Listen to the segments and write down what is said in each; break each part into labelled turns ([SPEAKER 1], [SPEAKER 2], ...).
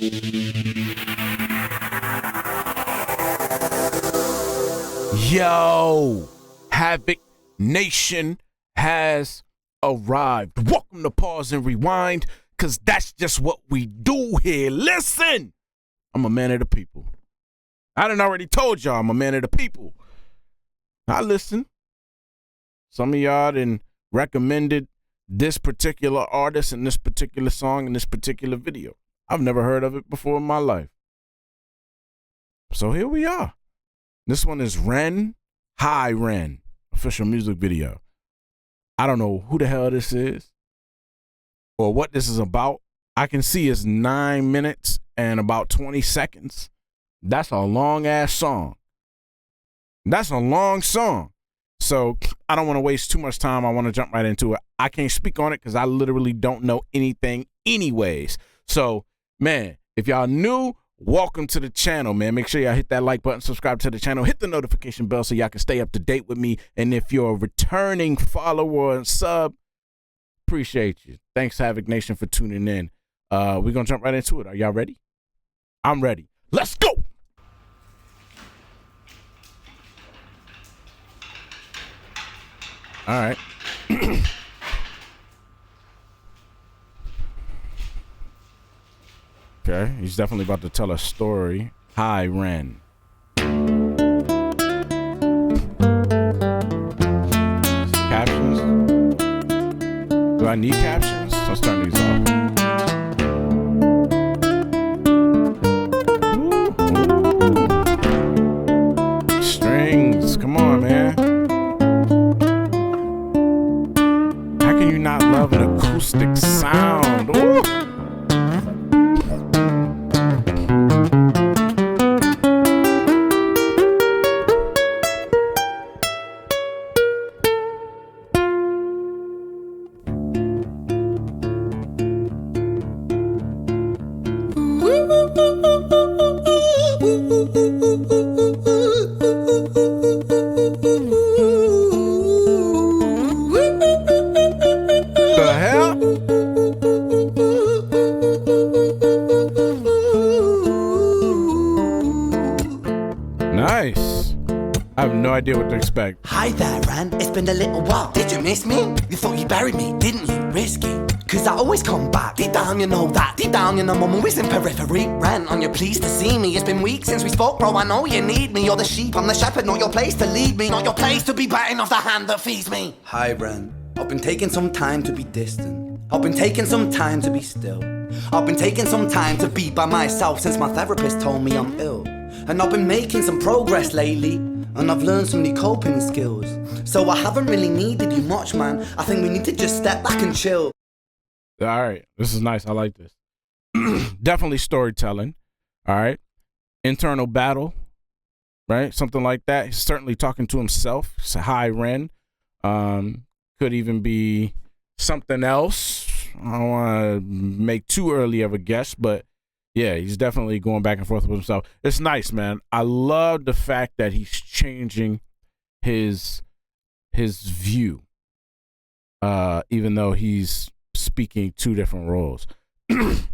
[SPEAKER 1] Yo, Havik Nation has arrived. Welcome to Pause and Rewind, because that's just what we do here. Listen, I'm a man of the people. I done already told y'all I'm a man of the people. I listen. Some of y'all done recommended this particular artist and this particular song and this particular video. I've never heard of it before in my life. So here we are. This one is Ren, Hi Ren, official music video. I don't know who the hell this is or what this is about. I can see it's 9 minutes and about 20 seconds. That's a long ass song. That's a long song. So I don't want to waste too much time. I want to jump right into it. I can't speak on it because I literally don't know anything anyways. So, man, if y'all new, welcome to the channel, man. Make sure y'all hit that like button, subscribe to the channel, hit the notification bell so y'all can stay up to date with me. And if you're a returning follower and sub, appreciate you. Thanks, Havik Nation, for tuning in. We're going to jump right into it. Are y'all ready? I'm ready. Let's go. All right. Okay, he's definitely about to tell a story. Hi Ren. Captions? Do I need captions? Let's turn these off. Ooh. Strings, come on, man. How can you not love an acoustic sound? Ooh. Nice. I have no idea what to expect.
[SPEAKER 2] Hi there, Ren. It's been a little while. Did you miss me? You thought you buried me, didn't you? Risky. Cause I always come back. Deep down, you know that. Deep down, you know I'm always in periphery. Ren, on your pleased to see me. It's been weeks since we spoke, bro. I know you need me. You're the sheep, I'm the shepherd. Not your place to lead me. Not your place to be biting off the hand that feeds me. Hi, Ren. I've been taking some time to be distant. I've been taking some time to be still. I've been taking some time to be by myself since my therapist told me I'm ill. And I've been making some progress lately, and I've learned some new coping skills. So I haven't really needed you much, man. I think we need to just step back and chill.
[SPEAKER 1] All right, this is nice. I like this. Definitely storytelling. All right, internal battle, right? Something like that. He's certainly talking to himself. It's a Hi Ren. Could even be something else. I don't want to make too early of a guess, but yeah, he's definitely going back and forth with himself. It's nice, man. I love the fact that he's changing his view, even though he's speaking two different roles. When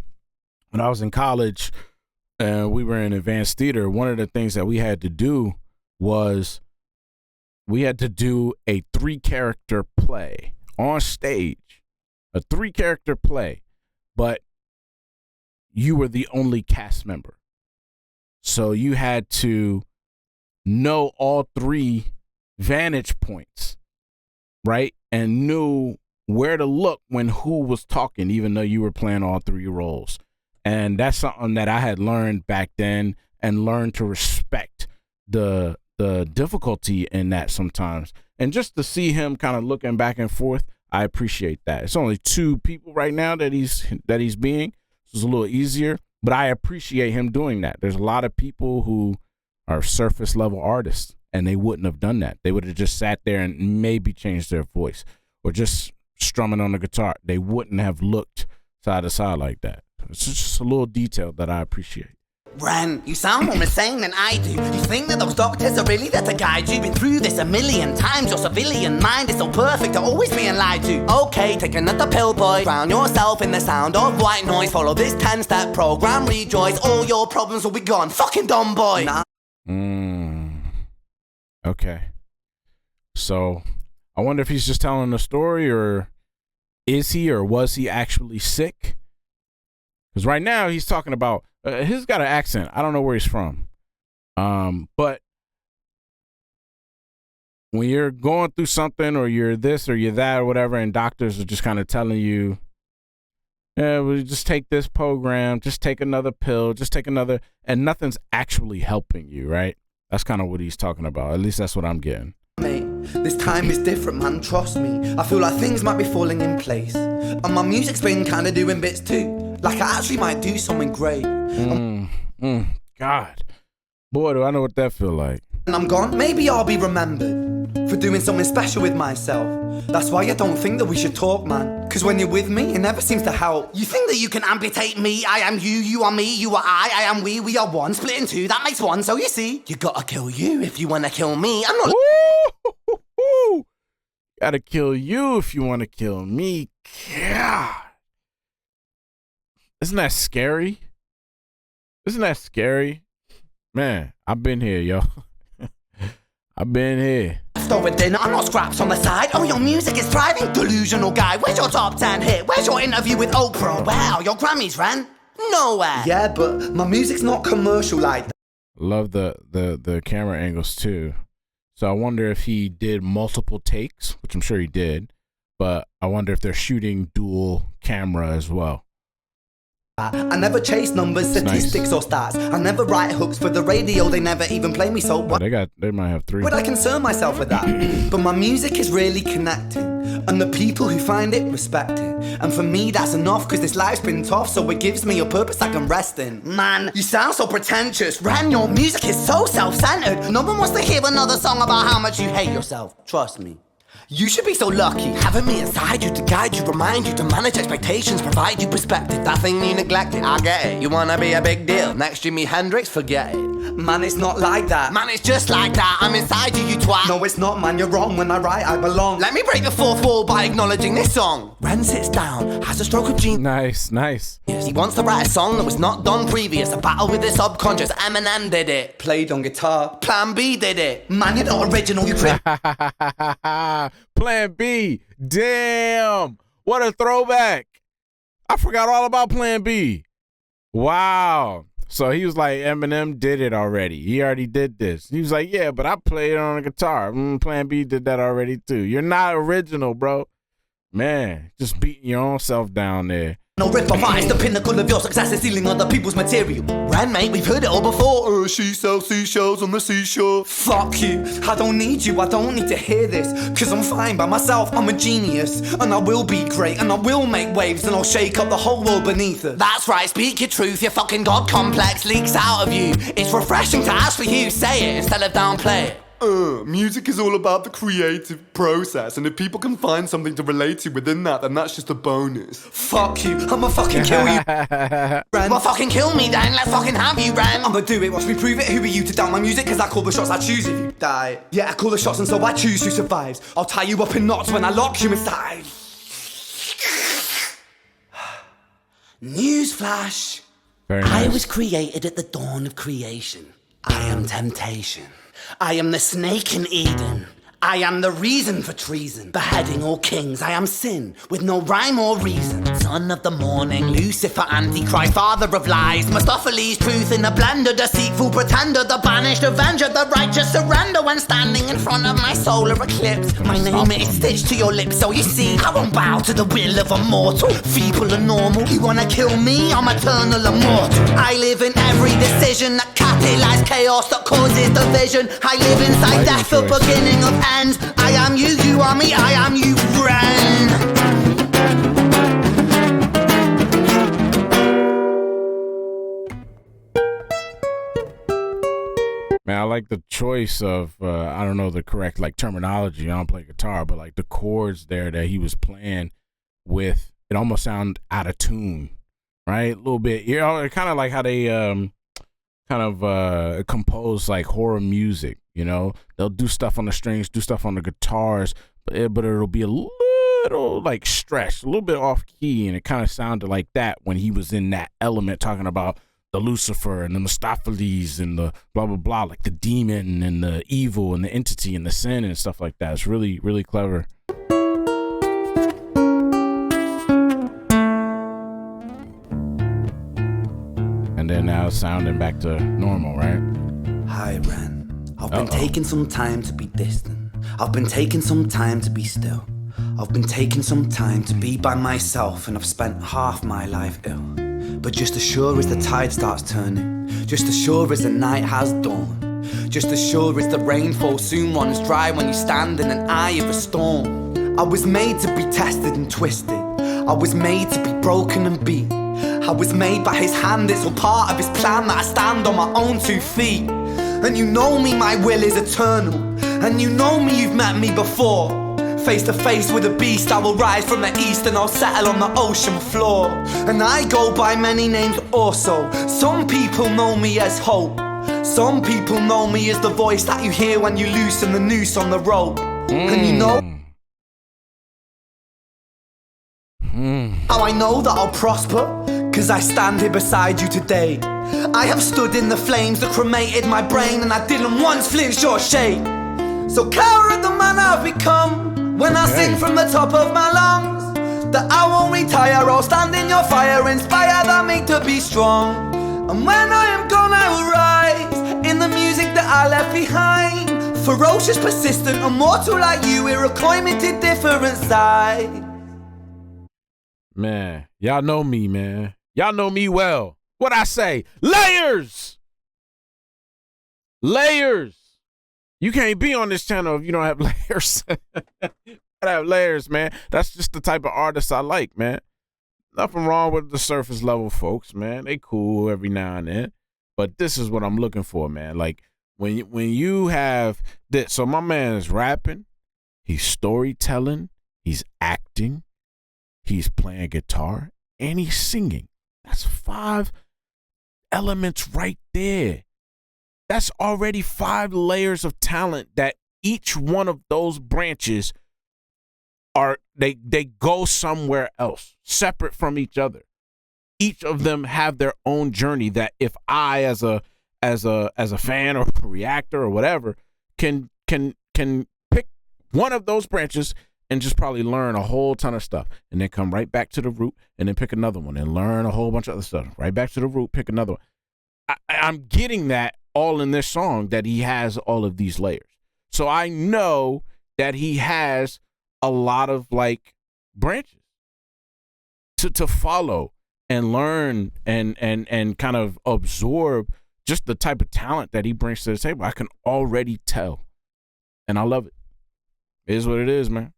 [SPEAKER 1] I was in college and we were in advanced theater, one of the things that we had to do was we had to do a 3-character play on stage, a 3-character play, but you were the only cast member. So you had to know all 3 vantage points, right? And knew where to look when who was talking, even though you were playing all 3 roles. And that's something that I had learned back then and learned to respect the difficulty in that sometimes. And just to see him kind of looking back and forth, I appreciate that. It's only 2 people right now that he's being. It's a little easier, but I appreciate him doing that. There's a lot of people who are surface level artists and they wouldn't have done that. They would have just sat there and maybe changed their voice or just strumming on the guitar. They wouldn't have looked side to side like that. It's just a little detail that I appreciate.
[SPEAKER 2] Ren, you sound more insane than I do. You think that those doctors are really there to guide you? Been through this a million times. Your civilian mind is so perfect at always being lied to. Okay, take another pill, boy. Drown yourself in the sound of white noise. Follow this 10-step program, rejoice. All your problems will be gone. Fucking dumb boy. Nah.
[SPEAKER 1] Okay. So, I wonder if he's just telling a story, or is he, or was he actually sick? Because right now he's talking about, he's got an accent. I don't know where he's from. But when you're going through something, or you're this or you're that or whatever, and doctors are just kind of telling you, yeah, well, just take this program, just take another pill, just take another, and nothing's actually helping you, right? That's kind of what he's talking about. At least that's what I'm getting.
[SPEAKER 2] Mate, this time is different, man, trust me. I feel like things might be falling in place, and my music's been kind of doing bits too. Like I actually might do something great.
[SPEAKER 1] God, boy, do I know what that feel like.
[SPEAKER 2] And I'm gone, maybe I'll be remembered for doing something special with myself. That's why I don't think that we should talk, man. Cause when you're with me, it never seems to help. You think that you can amputate me? I am you, you are me, you are I am we are one. Split in two, that makes one. So you see, you gotta kill you if you wanna kill me. I'm not.
[SPEAKER 1] Woo! Gotta kill you if you wanna kill me. God. Isn't that scary? Isn't that scary? Man, I've been here, yo. I've been here.
[SPEAKER 2] Over dinner, I'm not scraps on the side. Oh, your music is thriving, delusional guy. Where's your top 10 hit? Where's your interview with Oprah? Wow, your Grammys, Ren? Nowhere. Yeah, but my music's not commercial like that.
[SPEAKER 1] Love the camera angles too. So I wonder if he did multiple takes, which I'm sure he did, but I wonder if they're shooting dual camera as well.
[SPEAKER 2] I never chase numbers, statistics, or stats. I never write hooks for the radio, they never even play me, so what?
[SPEAKER 1] They might have 3.
[SPEAKER 2] Would I concern myself with that? But my music is really connecting, and the people who find it respect it. And for me that's enough, cause this life's been tough, so it gives me a purpose I can rest in. Man, you sound so pretentious. Ren, your music is so self-centered. No one wants to hear another song about how much you hate yourself. Trust me. You should be so lucky, having me inside you to guide you, remind you to manage expectations, provide you perspective. That thing you neglected, I get it. You wanna be a big deal, next Jimi Hendrix, forget it. Man, it's not like that. Man, it's just like that. I'm inside you, you twat. No, it's not, man, you're wrong. When I write, I belong. Let me break the fourth wall by acknowledging this song. Ren sits down, has a stroke of genius.
[SPEAKER 1] Nice.
[SPEAKER 2] He wants to write a song that was not done previous. A battle with the subconscious. Eminem did it. Played on guitar. Plan B did it. Man, you're not original, you prick.
[SPEAKER 1] Plan B. Damn. What a throwback. I forgot all about Plan B. Wow. So he was like, Eminem did it already. He already did this. He was like, yeah, but I played it on a guitar. Plan B did that already too. You're not original, bro. Man, just beating your own self down there.
[SPEAKER 2] No rip off eyes, the pinnacle of your success is stealing other people's material. Ren, mate, we've heard it all before. She sells seashells on the seashore. Fuck you, I don't need you, I don't need to hear this. Cause I'm fine by myself, I'm a genius. And I will be great, and I will make waves, and I'll shake up the whole world beneath us. That's right, speak your truth, your fucking God complex leaks out of you. It's refreshing to ask for you, say it instead of downplay it. Music is all about the creative process, and if people can find something to relate to within that, then that's just a bonus. Fuck you, I'ma fucking kill you, Ren. Well, fucking kill me then, let's fucking have you, Ren. I'ma do it, watch me prove it. Who are you to doubt my music? Cause I call the shots, I choose if you die. Yeah, I call the shots, and so I choose who survives. I'll tie you up in knots when I lock you inside. Newsflash.
[SPEAKER 1] Very nice.
[SPEAKER 2] I was created at the dawn of creation. I am temptation. I am the snake in Eden. I am the reason for treason, beheading all kings. I am sin, with no rhyme or reason. Son of the morning, Lucifer, Antichrist, father of lies. Mephistophelies, truth in a blender, deceitful pretender, the banished avenger, the righteous surrender. When standing in front of my solar eclipse, my name is stitched to your lips, so you see, I won't bow to the will of a mortal, feeble and normal. You wanna kill me? I'm eternal immortal. I live in every decision that catalyzes chaos, that causes division. I live inside death, the beginning of ends. I am you, you are me, I am you, Ren.
[SPEAKER 1] Man, I like the choice of, I don't know the correct like terminology. I don't play guitar, but like the chords there that he was playing with, it almost sounded out of tune, right? A little bit. You know, kind of like how they, kind of compose like horror music. You know, they'll do stuff on the strings, do stuff on the guitars, but it'll be a little like stretched, a little bit off key, and it kind of sounded like that when he was in that element, talking about the Lucifer and the Mephistopheles and the blah blah blah, like the demon and the evil and the entity and the sin and stuff like that. It's really, really clever. And then now it's sounding back to normal, right?
[SPEAKER 2] Hi Ren. I've been taking some time to be distant. I've been taking some time to be still. I've been taking some time to be by myself, and I've spent half my life ill. But just as sure as the tide starts turning, just as sure as the night has dawned, just as sure as the rainfall soon runs dry when you stand in an eye of a storm. I was made to be tested and twisted. I was made to be broken and beat. I was made by his hand, it's all part of his plan that I stand on my own 2 feet. And you know me, my will is eternal. And you know me, you've met me before. Face to face with a beast, I will rise from the east and I'll settle on the ocean floor. And I go by many names also. Some people know me as hope. Some people know me as the voice that you hear when you loosen the noose on the rope. And you know how I know that I'll prosper? 'Cause I stand here beside you today. I have stood in the flames that cremated my brain, and I didn't once flinch or shake. So cower at the man I've become when I sing from the top of my lungs that I won't retire, I'll stand in your fire, inspire that me to be strong. And when I am gone I will rise in the music that I left behind. Ferocious, persistent, immortal like you, we're acclimated different sides.
[SPEAKER 1] Man, y'all know me, man. Y'all know me well. What I say? Layers! Layers! You can't be on this channel if you don't have layers. I have layers, man. That's just the type of artist I like, man. Nothing wrong with the surface level folks, man. They cool every now and then. But this is what I'm looking for, man. Like, when you have this. So my man is rapping. He's storytelling. He's acting. He's playing guitar. And he's singing. That's 5 elements right there. That's already 5 layers of talent that each one of those branches are, they go somewhere else, separate from each other. Each of them have their own journey that if I as a fan or a reactor or whatever can pick one of those branches and just probably learn a whole ton of stuff, and then come right back to the root and then pick another one and learn a whole bunch of other stuff. Right back to the root, pick another one. I'm getting that all in this song, that he has all of these layers. So I know that he has a lot of like branches to follow and learn and kind of absorb just the type of talent that he brings to the table. I can already tell, and I love it. It is what it is, man.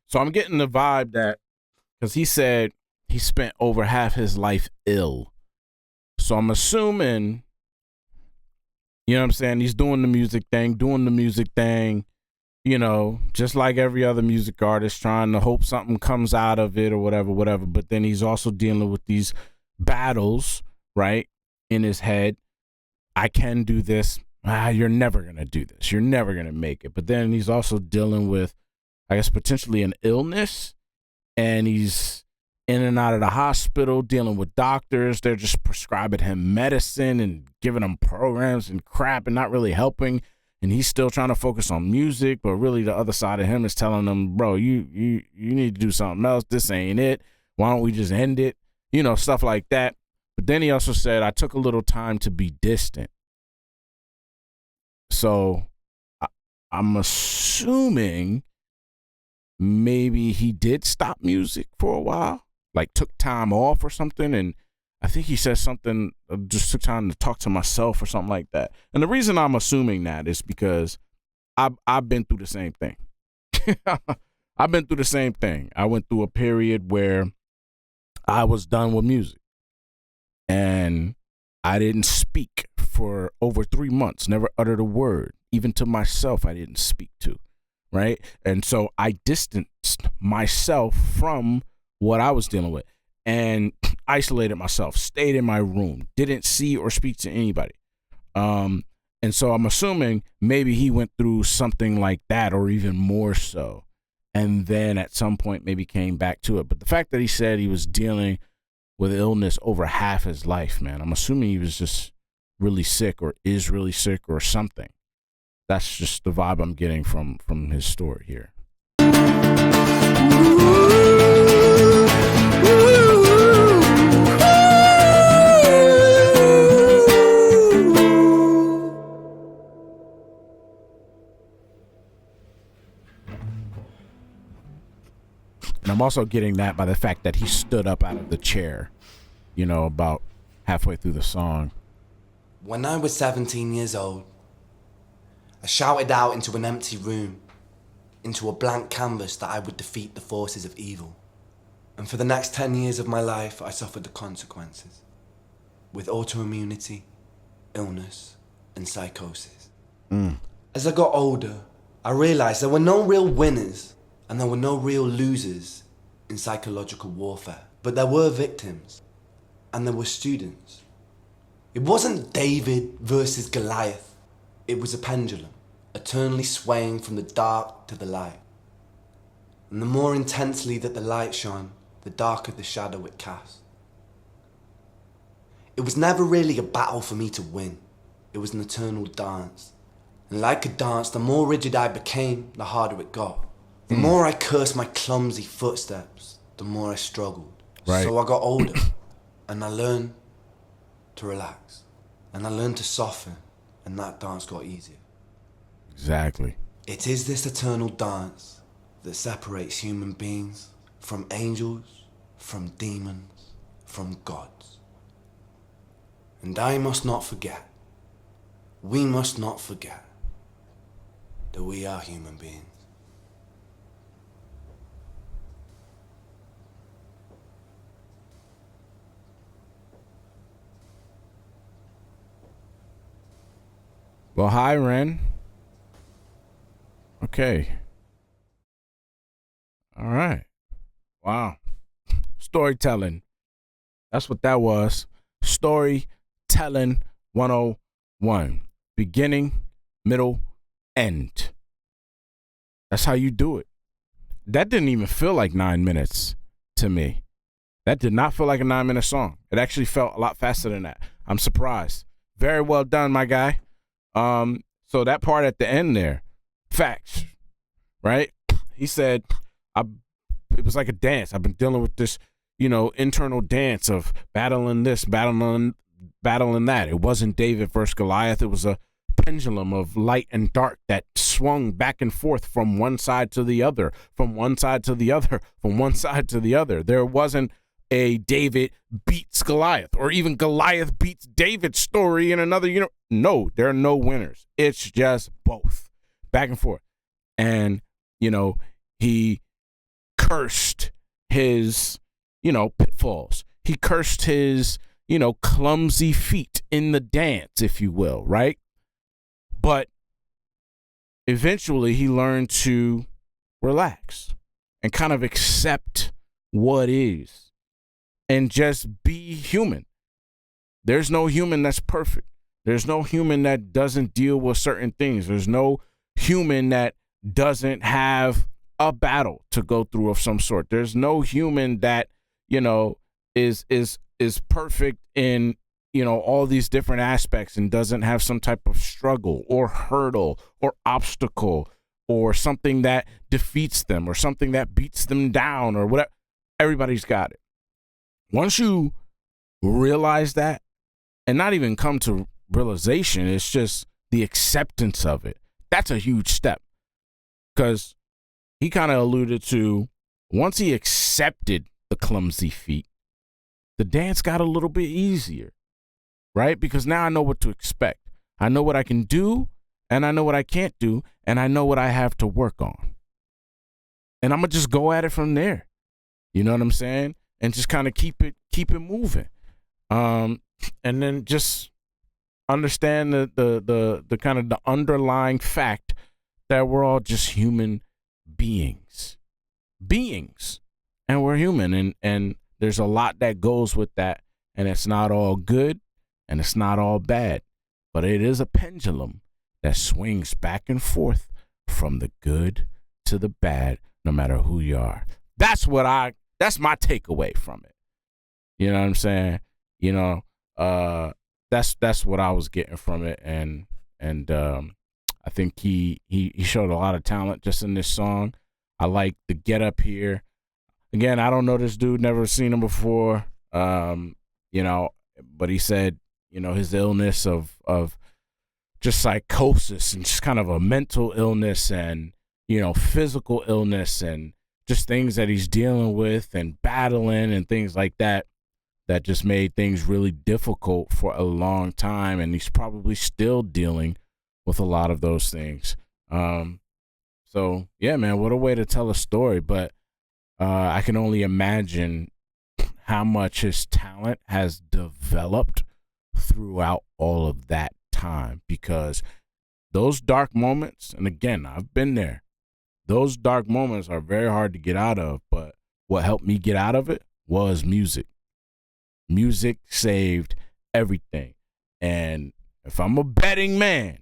[SPEAKER 1] So I'm getting the vibe that, because he said he spent over half his life ill. So I'm assuming, you know what I'm saying, he's doing the music thing, you know, just like every other music artist, trying to hope something comes out of it or whatever. But then he's also dealing with these battles, right, in his head. I can do this. You're never going to do this. You're never going to make it. But then he's also dealing with, I guess, potentially an illness, and he's in and out of the hospital dealing with doctors. They're just prescribing him medicine and giving him programs and crap and not really helping. And he's still trying to focus on music, but really the other side of him is telling him, bro, you need to do something else. This ain't it. Why don't we just end it? You know, stuff like that. But then he also said, I took a little time to be distant. So I'm assuming maybe he did stop music for a while, like took time off or something. And I think he said something, just took time to talk to myself or something like that. And the reason I'm assuming that is because I've been through the same thing. I've been through the same thing. I went through a period where I was done with music and I didn't speak for over 3 months, never uttered a word. Even to myself, I didn't speak to, right? And so I distanced myself from what I was dealing with and isolated myself, stayed in my room, didn't see or speak to anybody. And so I'm assuming maybe he went through something like that or even more so. And then at some point maybe came back to it. But the fact that he said he was dealing with illness over half his life, man, I'm assuming he was just really sick or is really sick or something. That's just the vibe I'm getting from his story here. And I'm also getting that by the fact that he stood up out of the chair, about halfway through the song.
[SPEAKER 2] When I was 17 years old, I shouted out into an empty room, into a blank canvas that I would defeat the forces of evil. And for the next 10 years of my life, I suffered the consequences, with autoimmunity, illness, and psychosis. As I got older, I realized there were no real winners and there were no real losers in psychological warfare. But there were victims, and there were students. It wasn't David versus Goliath. It was a pendulum, eternally swaying from the dark to the light. And the more intensely that the light shone, the darker the shadow it cast. It was never really a battle for me to win. It was an eternal dance. And like a dance, the more rigid I became, the harder it got. The more I cursed my clumsy footsteps, the more I struggled.
[SPEAKER 1] Right.
[SPEAKER 2] So I got older, and I learned to relax. And I learned to soften, and that dance got easier.
[SPEAKER 1] Exactly.
[SPEAKER 2] It is this eternal dance that separates human beings from angels, from demons, from gods. And I must not forget, we must not forget, that we are human beings.
[SPEAKER 1] Well, hi, Ren. Okay. All right. Wow. Storytelling. That's what that was. Storytelling 101. Beginning, middle, end. That's how you do it. That didn't even feel like 9 minutes to me. That did not feel like a 9-minute song. It actually felt a lot faster than that. I'm surprised. Very well done, my guy. So that part at the end there, facts, right? He said, it was like a dance. I've been dealing with this, internal dance of battling this, battling that. It wasn't David versus Goliath. It was a pendulum of light and dark that swung back and forth from one side to the other, from one side to the other, from one side to the other. There wasn't a David beats Goliath or even Goliath beats David story in another, no, there are no winners. It's just both back and forth. And, he cursed his, pitfalls. He cursed his, clumsy feet in the dance, if you will, right? But eventually he learned to relax and kind of accept what is. And just be human. There's no human that's perfect. There's no human that doesn't deal with certain things. There's no human that doesn't have a battle to go through of some sort. There's no human that, is perfect in, all these different aspects and doesn't have some type of struggle or hurdle or obstacle or something that defeats them or something that beats them down or whatever. Everybody's got it. Once you realize that, and not even come to realization, it's just the acceptance of it. That's a huge step. Because he kind of alluded to, once he accepted the clumsy feet, the dance got a little bit easier, right? Because now I know what to expect. I know what I can do, and I know what I can't do, and I know what I have to work on. And I'm going to just go at it from there. You know what I'm saying? And just kind of keep it moving. And then just understand the kind of the underlying fact that we're all just human beings. And we're human, and there's a lot that goes with that, and it's not all good and it's not all bad, but it is a pendulum that swings back and forth from the good to the bad, no matter who you are. That's my takeaway from it. You know what I'm saying? You know, that's what I was getting from it, and I think he showed a lot of talent just in this song. I like the get up here. Again, I don't know this dude, never seen him before. You know, but he said, you know, his illness of just psychosis and just kind of a mental illness and, you know, physical illness and just things that he's dealing with and battling and things like that just made things really difficult for a long time. And he's probably still dealing with a lot of those things. So yeah, man, what a way to tell a story. But I can only imagine how much his talent has developed throughout all of that time, because those dark moments, and again, I've been there, those dark moments are very hard to get out of, but what helped me get out of it was music. Music saved everything. And if I'm a betting man,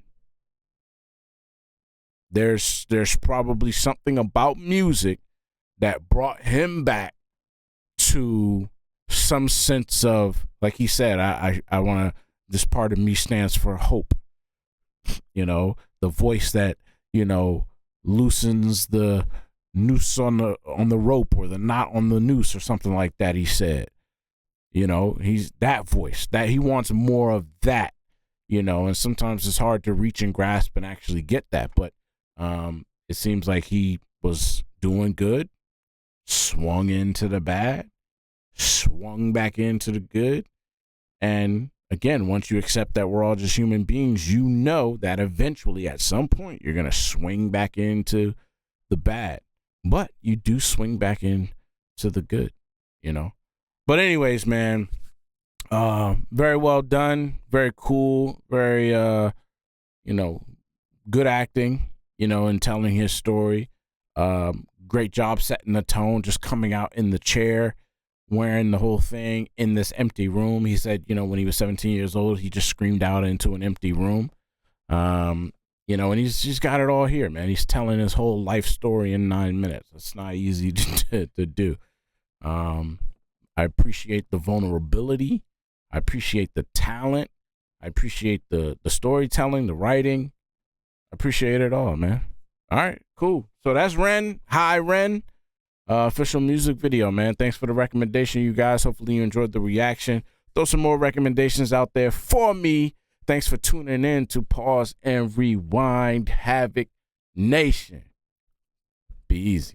[SPEAKER 1] there's probably something about music that brought him back to some sense of, like he said, I want to, this part of me stands for hope. You know, the voice that, you know, loosens the noose on the rope, or the knot on the noose, or something like that, he said. You know, he's that voice, that he wants more of that, you know, and sometimes it's hard to reach and grasp and actually get that. But it seems like he was doing good, swung into the bad, swung back into the good. And again, once you accept that we're all just human beings, you know that eventually at some point you're going to swing back into the bad. But you do swing back into the good, you know. But anyways, man, very well done, very cool, very, you know, good acting, you know, and telling his story. Great job setting the tone, just coming out in the chair, wearing the whole thing in this empty room. He said, you know, when he was 17 years old, he just screamed out into an empty room. You know, and he's got it all here, man. He's telling his whole life story in 9 minutes. It's not easy to do. I appreciate the vulnerability. I appreciate the talent. I appreciate the storytelling, the writing. I appreciate it all, man. All right, cool. So that's Ren, Hi Ren, official music video, man. Thanks for the recommendation, you guys. Hopefully you enjoyed the reaction. Throw some more recommendations out there for me. Thanks for tuning in to Pause and Rewind, Havik Nation. Be easy.